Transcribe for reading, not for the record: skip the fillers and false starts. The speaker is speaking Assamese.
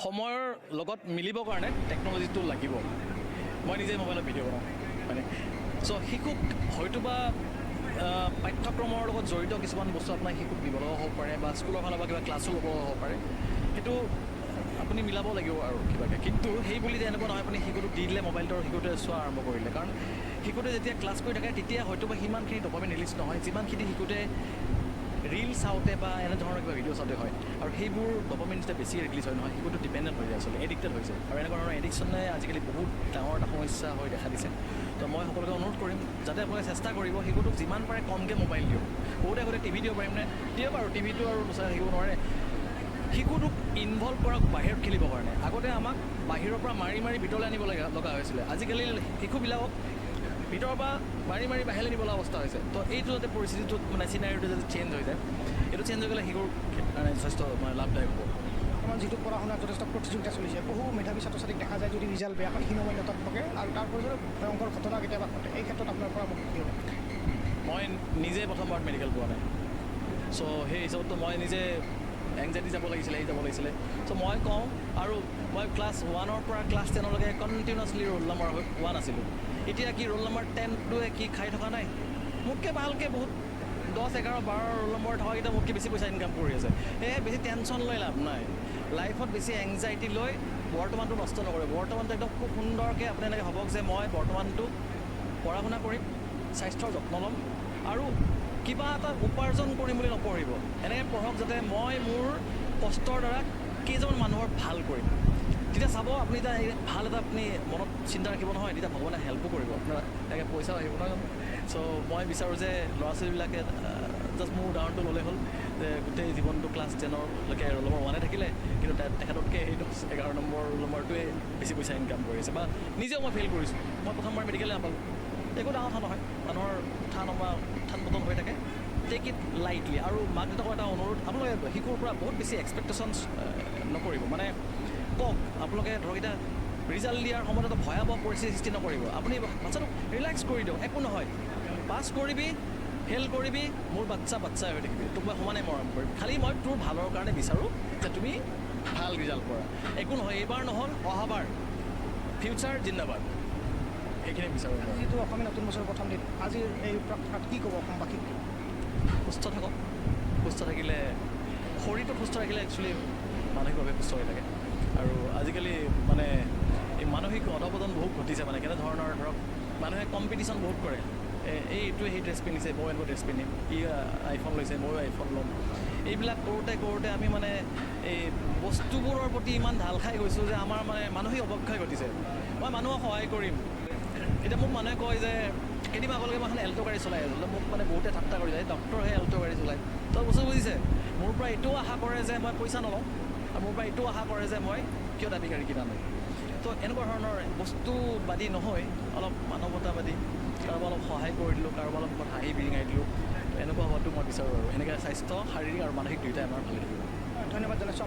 সময়ৰ লগত মিলিবৰ কাৰণে টেকন'লজিটো লাগিব মই নিজে মোবাইলত ভিডিঅ' বনাওঁ মানে চ' শিশুক হয়তোবা পাঠ্যক্ৰমৰ লগত জড়িত কিছুমান বস্তু আপোনাক শিশুক দিব লগা হ'ব পাৰে বা স্কুলৰ ফালৰ পৰা কিবা ক্লাছো ল'ব হ'ব পাৰে সেইটো আপুনি মিলাব লাগিব আৰু কিবাকৈ কিন্তু সেই বুলি যে এনেকুৱা নহয় আপুনি শিশুটোক দি দিলে মোবাইলটো শিশুটোৱে চোৱা আৰম্ভ কৰিলে কাৰণ শিশুটোৱে যেতিয়া ক্লাছ কৰি থাকে তেতিয়া হয়তোবা সিমানখিনি ডপামিন ৰিলিজ নহয় যিমানখিনি শিশুটোৱে ৰিল চাওঁতে বা এনেধৰণৰ কিবা ভিডিঅ' চাওঁতে হয় আৰু সেইবোৰ ডপামিন যেতিয়া বেছি ৰিলিজ হয় নহয় শিশুটো ডিপেণ্ডেণ্ট হৈ যায় আচলতে এডিক্টেড হৈ যায় আৰু এনেকুৱা ধৰণৰ এডিকশ্যনে আজিকালি বহুত ডাঙৰ এটা সমস্যা হৈ দেখা দিছে তো মই সকলোকে অনুৰোধ কৰিম যাতে আপোনালোকে চেষ্টা কৰিব শিশুটোক যিমান পাৰে কমকৈ মোবাইল দিয়ক বহুতে আগতে টিভি দিব পাৰিম নে দিয়ক আৰু টিভিটো আৰু নচাই থাকিব নোৱাৰে শিশুটোক ইনভলভ কৰক বাহিৰত খেলিবৰ কাৰণে আগতে আমাক বাহিৰৰ পৰা মাৰি মাৰি ভিতৰলৈ আনিব লগা হৈছিলে আজিকালি শিশুবিলাকক ভিতৰৰ পৰা মাৰি মাৰি বাহিৰলৈ নিবলৈ অৱস্থা হৈছে তো এইটো যাতে পৰিস্থিতিটোত মানে চিনাৰীটো যাতে চেঞ্জ হৈ যায় এইটো চেঞ্জ হৈ গ'লে শিশুৰ মানে যথেষ্ট মানে লাভদায়ক হ'ব আমাৰ যিটো পঢ়া শুনাত যথেষ্ট প্ৰতিযোগিতা চলিছে বহু মেধাৱী ছাত্ৰ ছাত্ৰীক দেখা যায় যদি ৰিজাল্ট বেয়া হয় হীনমন্যতাত থাকে আৰু তাৰ পৰিসৰে ভয়ংকৰ ঘটনা কেতিয়াবা ঘটে এই ক্ষেত্ৰত আপোনাৰ পৰামৰ্শ কি হ'ব মই নিজে প্ৰথমবাৰ মেডিকেল পোৱা নাই চ' সেই হিচাপততো মই নিজে এংজাইটি যাব লাগিছিলে চ' মই কওঁ আৰু মই ক্লাছ 1ৰ পৰা ক্লাছ 10লৈকে কণ্টিনিউৱাছলি ৰোল নম্বৰ 1 আছিলোঁ এতিয়া কি ৰোল নম্বৰ 10টোৱে কি খাই থকা নাই মোতকৈ ভালকৈ বহুত 10, 11, 12 ৰোল নম্বৰ থকাকেইটা মোতকৈ বেছি পইচা ইনকাম কৰি আছে সেয়ে বেছি টেনশ্যন লৈ লাভ নাই লাইফত বেছি এংজাইটি লৈ বৰ্তমানটো নষ্ট নকৰে বৰ্তমানটো একদম খুব সুন্দৰকৈ আপুনি এনেকৈ ভাবক যে মই বৰ্তমানটো পঢ়া শুনা কৰিম স্বাস্থ্যৰ যত্ন ল'ম আৰু কিবা এটা উপাৰ্জন কৰিম বুলি নপঢ়িব এনেকৈ পঢ়ক যাতে মই মোৰ কষ্টৰ দ্বাৰা কেইজন মানুহৰ ভাল কৰিম তেতিয়া চাব আপুনি এতিয়া ভাল এটা আপুনি মনত চিন্তা ৰাখিব নহয় তেতিয়া ভগৱানে হেল্পো কৰিব আপোনাৰ এনেকৈ পইচাও আহিব নহয় জানো চ' মই বিচাৰোঁ যে ল'ৰা ছোৱালীবিলাকে জাষ্ট মোৰ উদাহৰণটো ল'লে হ'ল যে গোটেই জীৱনটো ক্লাছ 10লৈকে ৰোল নম্বৰ 1 থাকিলে কিন্তু তেখেততকৈ সেই 11 নম্বৰ ৰোল নম্বৰটোৱে বেছি পইচা ইনকাম কৰি আছে বা নিজেও মই ফেইল কৰিছোঁ মই প্ৰথমবাৰ মেডিকেলে নাপালোঁ একো ডাঙৰ কথা নহয় মানুহৰ উত্থান পতন হৈ থাকে টেক ইট লাইটলি আৰু মাক দেউতাকৰ এটা অনুৰোধ আপোনালোকে শিশুৰ পৰা বহুত বেছি এক্সপেক্টেশ্যনছ নকৰিব মানে কওক আপোনালোকে ধৰক এতিয়া ৰিজাল্ট দিয়াৰ সময়ত এটা ভয়াৱহ পৰিস্থিতি সৃষ্টি নকৰিব আপুনি বাচ্ছাটোক ৰিলেক্স কৰি দিয়ক একো নহয় পাছ কৰিবি ফেইল কৰিবি মোৰ বাচ্চাই হৈ থাকিবি তোক মই সমানে মৰম কৰিম খালি মই তোৰ ভালৰ কাৰণে বিচাৰোঁ যে তুমি ভাল ৰিজাল্ট কৰা একো নহয় এইবাৰ নহ'ল অহাবাৰ ফিউচাৰ জিন্দাবাদ সেইখিনি বিচাৰোঁ যিটো অসমীয়া নতুন বছৰৰ প্ৰথম দিন আজিৰ এই প্ৰাক কি ক'ব অসমবাসীক সুস্থ থাকক সুস্থ থাকিলে শৰীৰটো সুস্থ ৰাখিলে একচুৱেলি মানসিকভাৱে সুস্থ হৈ থাকে আৰু আজিকালি মানে এই মানসিক অধপতন বহুত ঘটিছে মানে কেনেধৰণৰ ধৰক মানুহে কম্পিটিশ্যন বহুত কৰে এইটোৱে সেই ড্ৰেছ পিন্ধিছে ময়ো এনেকুৱা ড্ৰেছ পিন্ধিম ই আইফোন লৈছে ময়ো আইফোন ল'ম এইবিলাক কৰোঁতে আমি মানে এই বস্তুবোৰৰ প্ৰতি ইমান ঢাল খাই গৈছোঁ যে আমাৰ মানে মানসিক অৱক্ষয় ঘটিছে মই মানুহক সহায় কৰিম এতিয়া মোক মানুহে কয় যে কেতিয়াবা আগলৈকে মই এখন এল্ট' গাড়ী চলাই আছিলোঁ মোক মানে বহুতে ঠাট্টা কৰি যায় ডক্টৰহে এল্ট' গাড়ী চলায় তই বস্তু বুজিছে মোৰ পৰা এইটোও আশা কৰে যে মই পইচা নলওঁ আৰু মোৰ পৰা এইটোও আশা কৰে যে মই কিয় দাবী গাড়ী কিনা নাই তো এনেকুৱা ধৰণৰ বস্তুবাদী নহয় অলপ মানৱতাবাদী কাৰোবাৰ অলপ সহায় কৰি দিলোঁ কাৰোবাৰ অলপ হাঁহি বিৰিঙাই দিলোঁ এনেকুৱা হোৱাটো মই বিচাৰোঁ আৰু এনেকৈ স্বাস্থ্য শাৰীৰিক আৰু মানসিক দুয়োটাই আমাৰ ভালে থাকিব ধন্যবাদ জনাইছোঁ